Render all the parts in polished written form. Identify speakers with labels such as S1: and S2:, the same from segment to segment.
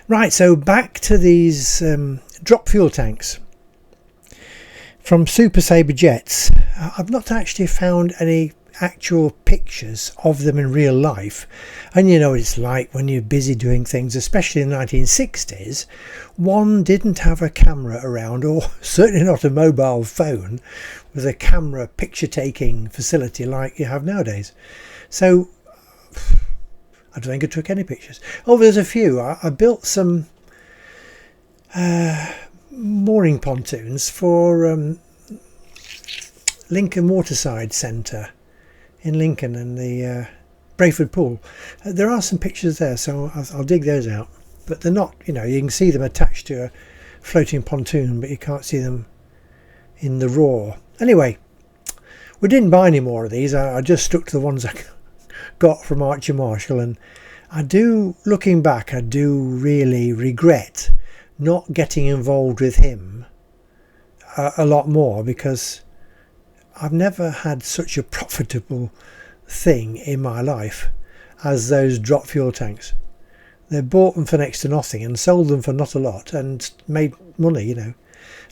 S1: Right, so back to these drop fuel tanks from Super Sabre jets. I've not actually found any actual pictures of them in real life, and you know what it's like when you're busy doing things, especially in the 1960s. One didn't have a camera around, or certainly not a mobile phone with a camera picture taking facility like you have nowadays. So I don't think I took any pictures. Oh, there's a few. I built some mooring pontoons for Lincoln Waterside Centre in Lincoln and the Brayford Pool. There are some pictures there, so I'll dig those out. But they're not, you know, you can see them attached to a floating pontoon, but you can't see them in the raw. Anyway, we didn't buy any more of these. I just stuck to the ones I got from Archie Marshall, and I do, looking back, I do really regret not getting involved with him a lot more, because I've never had such a profitable thing in my life as those drop fuel tanks. They bought them for next to nothing and sold them for not a lot and made money, you know.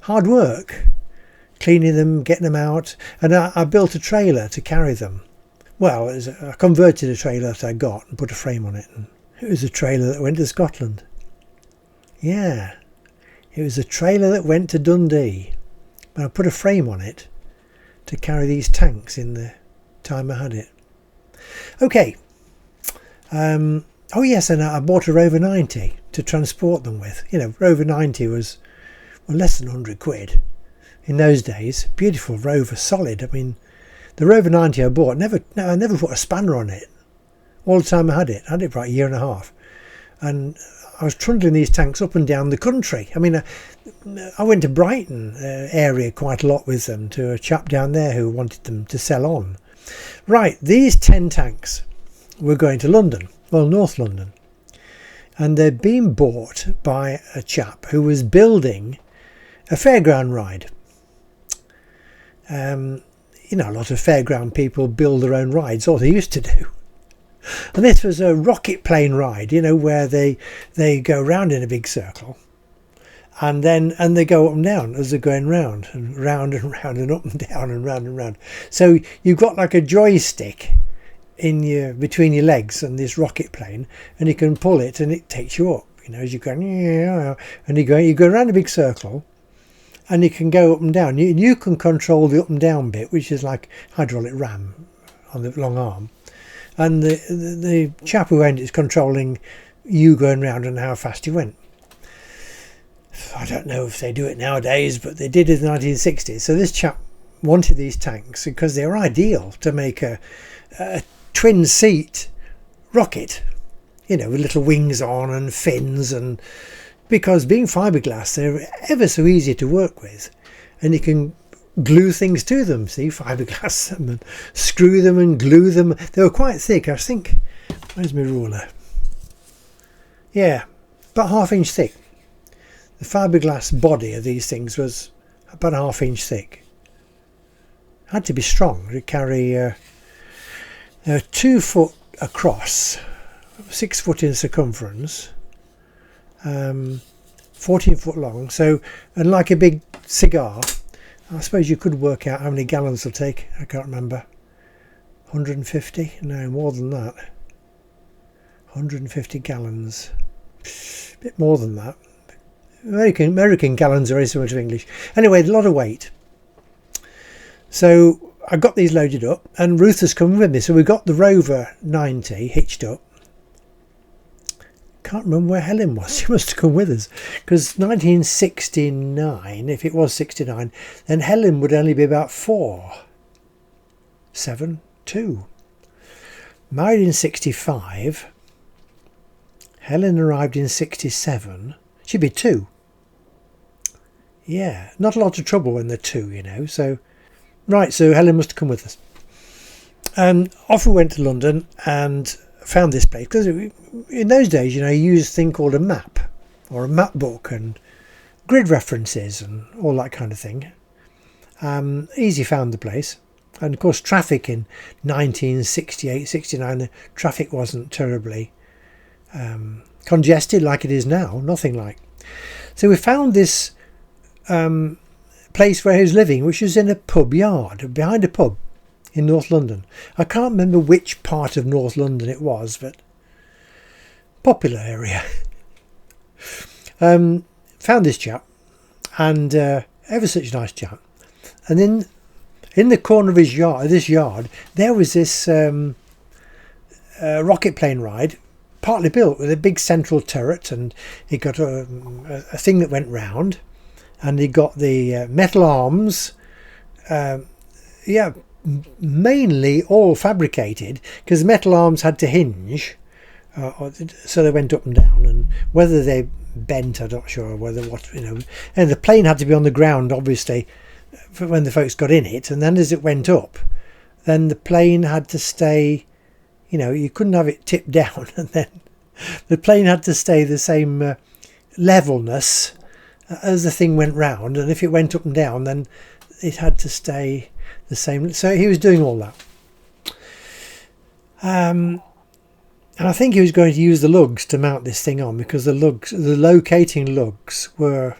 S1: Hard work, cleaning them, getting them out, and I built a trailer to carry them. Well, I converted a trailer that I got and put a frame on it, and it was a trailer that went to Scotland. Yeah, it was a trailer that went to Dundee, but I put a frame on it to carry these tanks in the time I had it. Okay. Oh yes, and I bought a Rover 90 to transport them with. You know, Rover 90 was less than 100 quid in those days. Beautiful Rover, solid. I mean, the Rover 90 I bought, I never put a spanner on it. All the time I had it for like a year and a half. And I was trundling these tanks up and down the country. I mean, I went to Brighton area quite a lot with them, to a chap down there who wanted them to sell on. Right, these 10 tanks were going to London, well, North London. And they'd been bought by a chap who was building a fairground ride. You know, a lot of fairground people build their own rides, or they used to do. And this was a rocket plane ride, you know, where they go round in a big circle, and they go up and down as they're going round and round and round and up and down and round and round. So you've got like a joystick between your legs and this rocket plane, and you can pull it and it takes you up, you know, as you go, and you go around a big circle, and you can go up and down. You can control the up and down bit, which is like hydraulic ram on the long arm. And the chap who owned it is controlling you going round and how fast you went. I don't know if they do it nowadays, but they did it in the 1960s. So this chap wanted these tanks because they were ideal to make a twin seat rocket, you know, with little wings on and fins, and because being fiberglass, they're ever so easy to work with, and you can glue things to them. See, fiberglass them and screw them and glue them. They were quite thick. I think, where's my ruler? Yeah, about 1/2 inch thick. The fiberglass body of these things was about 1/2 inch thick. Had to be strong to carry 2 foot across, 6 foot in circumference, 14 foot long. So, and like a big cigar. I suppose you could work out how many gallons it'll take. I can't remember. 150? No, more than that. 150 gallons. A bit more than that. American gallons are very similar to English. Anyway, a lot of weight. So I got these loaded up, and Ruth has come with me. So we got the Rover 90 hitched up. Can't remember where Helen was. She must have come with us, because 1969, if it was 69, then Helen would only be about 4, 7, 2. Married in 65. Helen arrived in 67. She'd be 2. Yeah, not a lot of trouble when they're 2, you know. So, right, so Helen must have come with us. Off we went to London and found this place, because in those days, you know, you used a thing called a map or a map book and grid references and all that kind of thing. Easy found the place. And of course, traffic in 1968, 69, the traffic wasn't terribly congested like it is now, nothing like. So we found this place where he was living, which was in a pub yard, behind a pub in North London. I can't remember which part of North London it was, but popular area. Found this chap, and ever such a nice chap. And then in the corner of his yard, there was this rocket plane ride, partly built with a big central turret, and he got a thing that went round, and he got the metal arms, mainly all fabricated, because the metal arms had to hinge, so they went up and down, and whether they bent, I'm not sure, and the plane had to be on the ground, obviously, for when the folks got in it, and then as it went up, then the plane had to stay, you couldn't have it tipped down, and then the plane had to stay the same levelness as the thing went round, and if it went up and down, then it had to stay the same. So he was doing all that, and I think he was going to use the lugs to mount this thing on, because the locating lugs were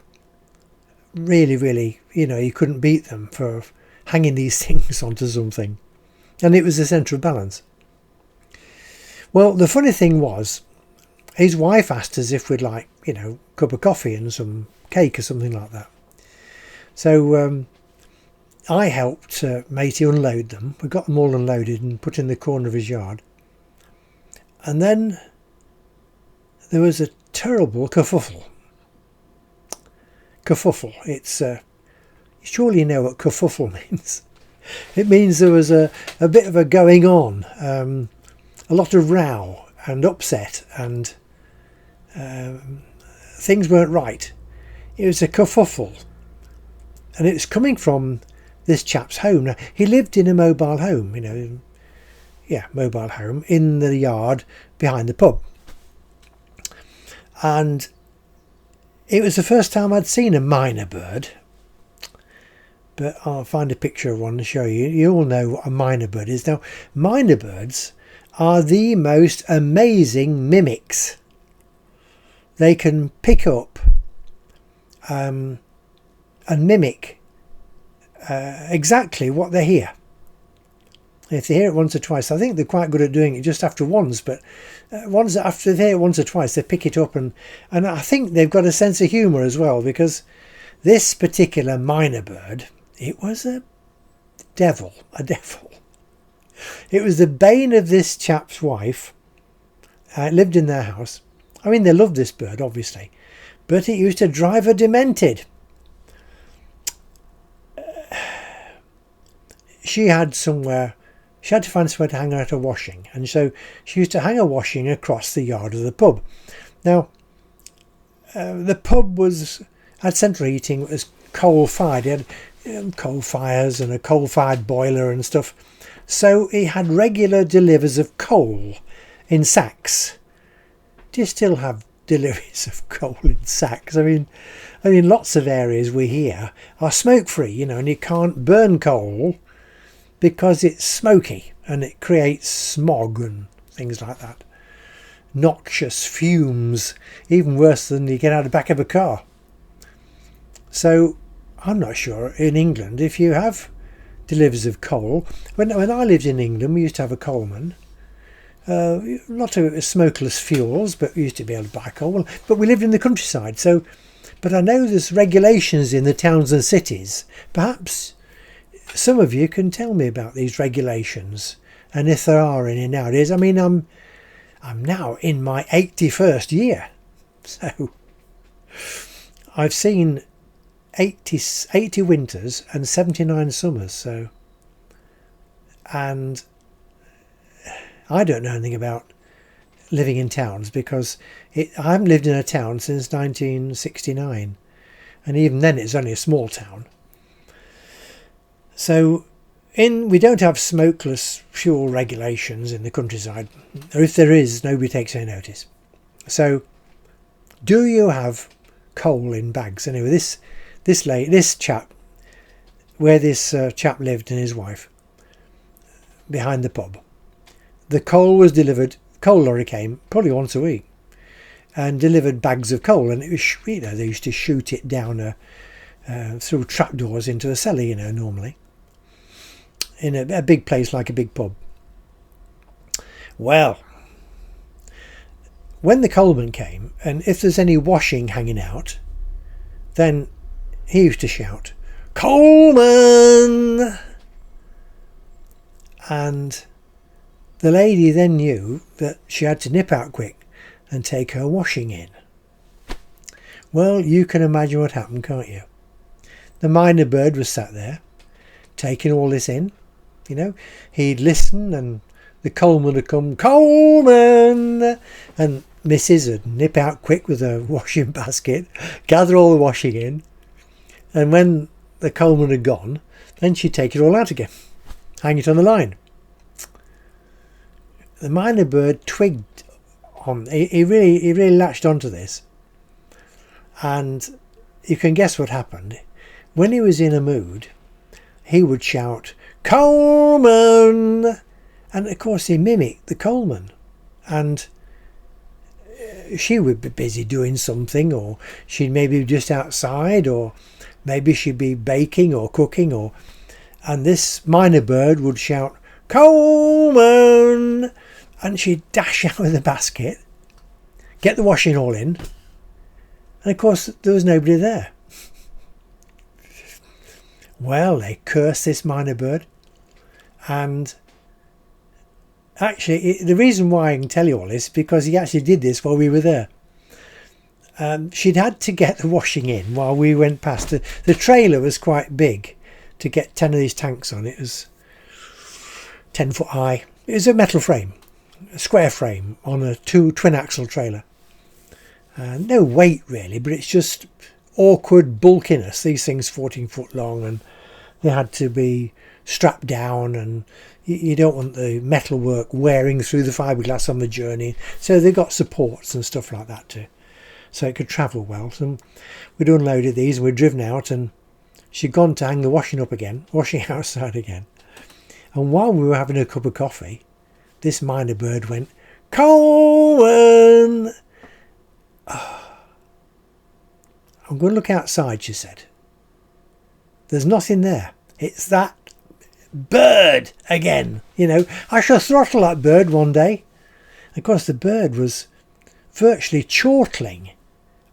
S1: really, really, you couldn't beat them for hanging these things onto something, and it was the centre of balance. Well, the funny thing was, his wife asked us if we'd like, a cup of coffee and some cake or something like that. So I helped matey unload them. We got them all unloaded and put in the corner of his yard. And then there was a terrible kerfuffle. Kerfuffle. It's surely you know what kerfuffle means. It means there was a bit of a going on, a lot of row and upset, and things weren't right. It was a kerfuffle, and it was coming from this chap's home. Now, he lived in a mobile home, mobile home in the yard behind the pub, and it was the first time I'd seen a Mynah bird. But I'll find a picture of one to show you. You all know what a Mynah bird is. Now, Mynah birds are the most amazing mimics. They can pick up and mimic exactly what they hear. If they hear it once or twice, I think they're quite good at doing it just after once, but after they hear it once or twice, they pick it up, and I think they've got a sense of humour as well, because this particular Mynah bird, it was a devil. It was the bane of this chap's wife. It lived in their house. I mean, they loved this bird, obviously, but it used to drive her demented. She had to find somewhere to hang out her washing, and so she used to hang her washing across the yard of the pub. Now, the pub had central heating. It was coal-fired. It had coal fires and a coal-fired boiler and stuff. So he had regular deliveries of coal in sacks. Do you still have deliveries of coal in sacks? I mean, lots of areas we hear are smoke-free, and you can't burn coal because it's smoky and it creates smog and things like that. Noxious fumes, even worse than you get out of the back of a car. So I'm not sure in England if you have deliveries of coal. When I lived in England, we used to have a coalman. Not of it was smokeless fuels, but we used to be able to buy coal. But we lived in the countryside, but I know there's regulations in the towns and cities. Perhaps some of you can tell me about these regulations, and if there are any nowadays. I mean, I'm now in my 81st year, so I've seen 80 winters and 79 summers. And I don't know anything about living in towns, because I haven't lived in a town since 1969, and even then it's only a small town. So we don't have smokeless fuel regulations in the countryside, or if there is, nobody takes any notice. So do you have coal in bags? Anyway, this chap, where this chap lived and his wife, behind the pub, the coal was delivered. Coal lorry came probably once a week, and delivered bags of coal, and it was, you know, they used to shoot it down through trapdoors into a cellar, you know, normally in a big place like a big pub. Well, when the coalman came, and if there's any washing hanging out, then he used to shout, "Coalman!" And the lady then knew that she had to nip out quick and take her washing in. Well, you can imagine what happened, can't you? The Mynah Bird was sat there, taking all this in. You know, he'd listen, and the coalman would come, "Coalman!" And Mrs. would nip out quick with her washing basket, gather all the washing in, and when the coalman had gone, then she'd take it all out again, hang it on the line. The Mynah Bird twigged on. He really latched onto this, and you can guess what happened. When he was in a mood, he would shout, "Coalman!" And of course he mimicked the coalman, and she would be busy doing something, or she'd maybe be just outside, or maybe she'd be baking or cooking, and this Mynah Bird would shout, "Coalman!" and she'd dash out with the basket, get the washing all in, and of course there was nobody there. Well, they cursed this Mynah Bird, and actually the reason why I can tell you all this is because he actually did this while we were there. She'd had to get the washing in while we went past. The trailer was quite big to get 10 of these tanks on. It was 10 foot high. It was a metal frame, a square frame on a twin axle trailer. No weight really, but it's just awkward bulkiness. These things 14 foot long, and they had to be strapped down, and you don't want the metalwork wearing through the fiberglass on the journey, so they got supports and stuff like that too, so it could travel well. So we'd unloaded these and we'd driven out, and she'd gone to hang the washing up again, washing outside again, and while we were having a cup of coffee, this Mynah Bird went, "Coalman!" "I'm going to look outside," she said. "There's nothing there. It's that bird again. You know, I shall throttle that bird one day." Of course, the bird was virtually chortling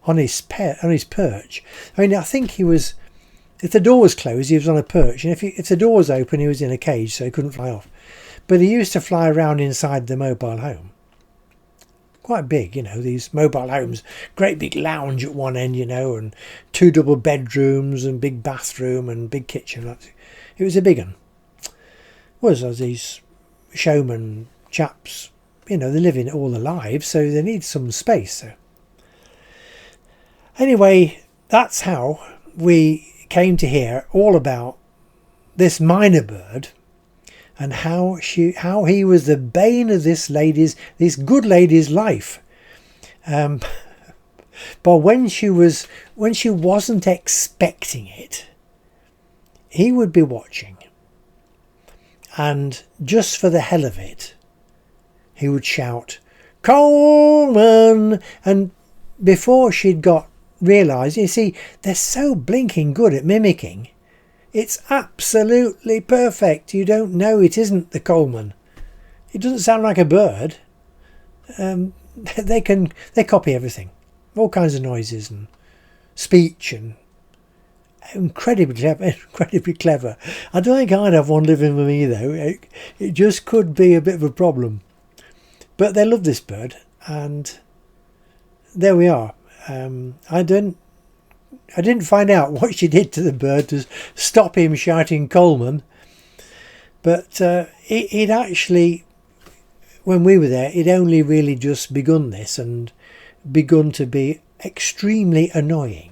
S1: on his perch. I mean, I think he was, if the door was closed, he was on a perch, and if the door was open, he was in a cage, so he couldn't fly off. But he used to fly around inside the mobile home. Quite big, you know, these mobile homes, great big lounge at one end, you know, and 2 double bedrooms and big bathroom and big kitchen. It was a big one. Was as these showman chaps, you know, they live in all their lives, so they need some space. So anyway, that's how we came to hear all about this Mynah Bird, and how he was the bane of this good lady's life. But when she wasn't expecting it, he would be watching, and just for the hell of it, he would shout, "Coalman!" And before she'd realised, you see, they're so blinking good at mimicking. It's absolutely perfect. You don't know it isn't the coalman. It doesn't sound like a bird. They copy everything, all kinds of noises and speech, and incredibly clever. I don't think I'd have one living with me though. It just could be a bit of a problem. But they love this bird, and there we are. I didn't find out what she did to the bird to stop him shouting "Coalman," but he'd actually, when we were there, he'd only really just begun this and begun to be extremely annoying.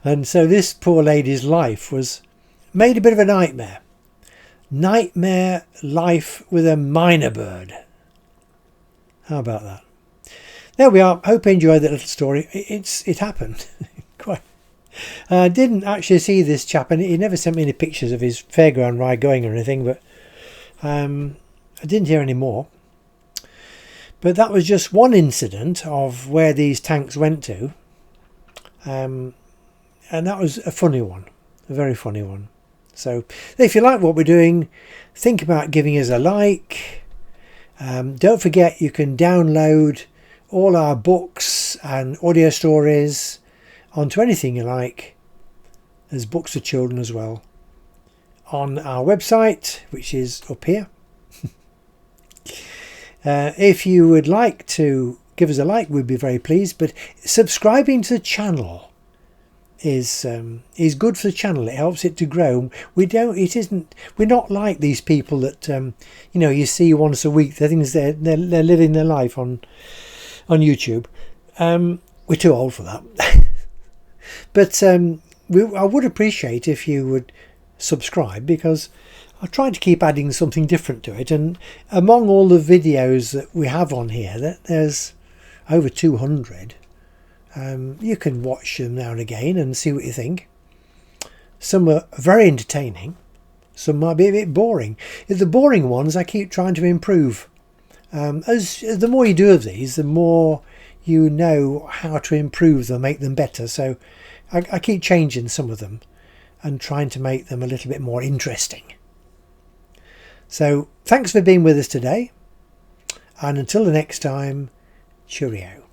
S1: And so this poor lady's life was made a bit of a nightmare. Nightmare life with a Mynah Bird. How about that? There we are. Hope you enjoyed that little story. It happened. Quite. I didn't actually see this chap, and he never sent me any pictures of his fairground ride going or anything, but I didn't hear any more. But that was just one incident of where these tanks went to, and that was a funny one, a very funny one. So if you like what we're doing, think about giving us a like. Don't forget you can download all our books and audio stories onto anything you like. There's books for children as well on our website, which is up here. If you would like to give us a like, we'd be very pleased. But subscribing to the channel is good for the channel. It helps it to grow. We're not like these people that you see once a week. They're living their life on YouTube. We're too old for that. But I would appreciate if you would subscribe, because I try to keep adding something different to it. And among all the videos that we have on here, there's over 200. You can watch them now and again and see what you think. Some are very entertaining, some might be a bit boring. The boring ones I keep trying to improve. As the more you do of these, the more you know how to improve them, make them better. So I keep changing some of them and trying to make them a little bit more interesting. So thanks for being with us today, and until the next time, cheerio.